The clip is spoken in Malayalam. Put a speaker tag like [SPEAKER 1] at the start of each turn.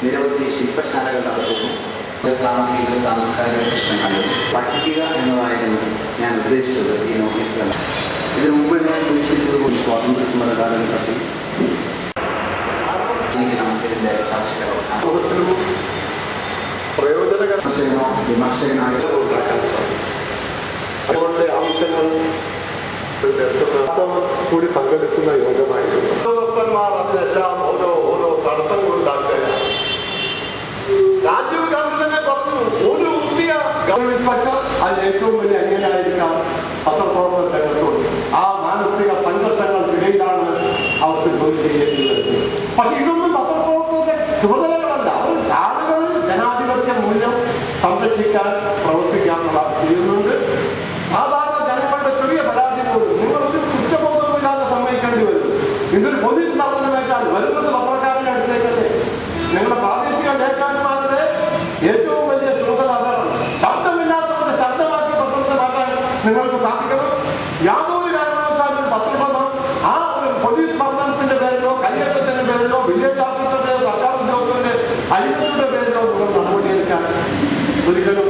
[SPEAKER 1] നിരവധി ശില്പശാലകൾ നടത്തുന്നു. സാമൂഹിക സാംസ്കാരിക പ്രശ്നങ്ങളിൽ പഠിക്കുക എന്നതായിരുന്നു ഞാൻ ഉദ്ദേശിച്ചത് ഈ നോട്ടീസിൽ. ഇതിനു മുമ്പ് ഞാൻ സൂചിപ്പിച്ചതുകൊണ്ട് സ്വാതന്ത്ര്യ സമര കാലഘട്ടത്തിൽ ഇതിൻ്റെ ചർച്ചകളോ പ്രയോജനകരോ വിമർശകനായ ഉണ്ടാക്കാൻ സാധിച്ചു. അതുകൊണ്ട് ആവശ്യങ്ങൾ കൂടി പങ്കെടുക്കുന്ന യോഗമായിരുന്നു. ഉദ്യോഗസ്ഥന്മാർ അതിനെല്ലാം ഓരോ തടസ്സങ്ങളുണ്ടാക്കുക. രാജീവ് ഗാന്ധി തന്നെ പറഞ്ഞു, ഒരു ഉദ്യ ഗവൺമെന്റ് അതിന് ഏറ്റവും വലിയ അന്യനായിരിക്കാം പത്രപ്രവർത്തന രംഗത്തോട്. ആ മാനസിക സംഘർഷങ്ങൾക്കിടയിലാണ് അവർക്ക് ജോലി ചെയ്യേണ്ടി വരുന്നത്. പക്ഷെ ഇതൊന്നും പത്രപ്രവർത്തകരുടെ ചുമതലകളല്ല. അവർ ആളുകളിൽ ജനാധിപത്യ മൂല്യം സംരക്ഷിക്കാൻ പ്രവർത്തിക്കാനുള്ള ചെയ്യുന്നുണ്ട്. സാധാരണ ജനങ്ങളുടെ ചെറിയ പരാതി പോലും നിങ്ങളൊരു കുറ്റബോധമില്ലാതെ സമ്മതിക്കേണ്ടി വരും. ഇതൊരു പോലീസ് സ്ഥാപനമേറ്റാൽ വരുന്നത് പത്രക്കാരുടെ അടുത്തേക്കല്ലേ. നിങ്ങളുടെ പ്രാദേശിക ലേഖകന്മാരുടെ ഏറ്റവും വലിയ ചുമതല അതാണ്. ശബ്ദമില്ലാത്തവരുടെ ശബ്ദമാക്കി പത്രത്തെ മാറ്റാൻ നിങ്ങൾക്ക് സാധിക്കണം. യാതൊരു കാരണവശാലും പത്രബന്ധം ആ ഒരു പോലീസ് മർദ്ദനത്തിന്റെ പേരിലോ കയ്യേറ്റത്തിന്റെ പേരിലോ വില്ലേജ് ഓഫീസറുടെ സർക്കാർ ഉദ്യോഗസ്ഥരുടെ അഴിമതിയുടെ പേരിലോ നിങ്ങൾ നടപടിയെടുക്കാൻ ഒരിക്കലും